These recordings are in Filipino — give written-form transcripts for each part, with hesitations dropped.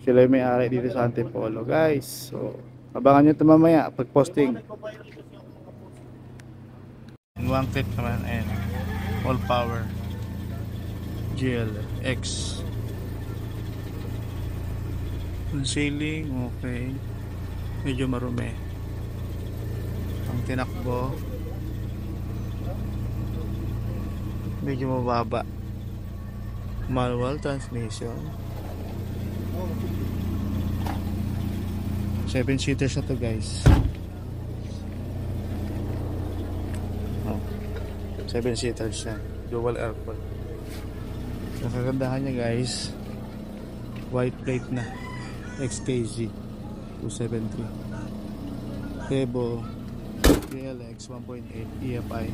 Sila yung may-ari dito sa Antipolo, guys. So, abangan nyo ito mamaya pag posting. One clip naman, ayan. All power. GLX. Ang ceiling, okay. Medyo marumi. Ang tinakbo, medyo mababa. Manual transmission. 7-seaters na to, guys. 7-seaters yan. Dual aircon. Ang kagandahan niya, guys, white plate na. XKZ 273 Evo GLX 1.8 EFI.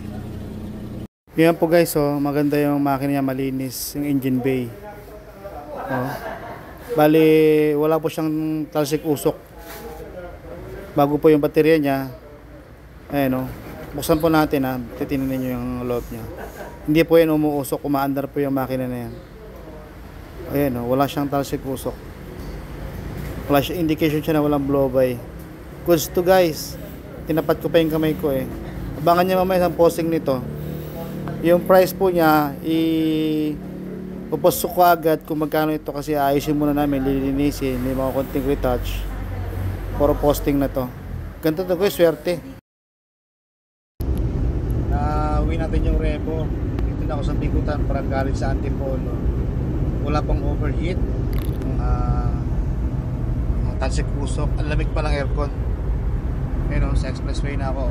Yan po, guys, oh, maganda yung makina niya, malinis yung engine bay. Oh. Bali, wala po siyang talsik usok. Bago po yung baterya niya. Ayan, oh. Buksan po natin, ha. Titingnan niyo yung loob niya. Hindi po yan umuusok, umaandar po yung makina na yan. Ayan, oh, wala siyang talsik usok. Wala siya, indication siya na walang blow by. Goods to, guys. Tinapat ko pa yung kamay ko, eh. Abangan niya mamaya sa posting nito. Yung price po niya, puposto ko agad kung magkano ito, kasi ayusin muna namin, lilinisin, may mga konting retouch. Puro posting na to. Ganito to, guys, swerte. Uwi natin yung Revo. Dito na ako sa Bigutan, parang galing sa Antipolo. Wala pang overheat. Talsik usok. Ang lamig pa ng aircon. Ayun, sa expressway na ako.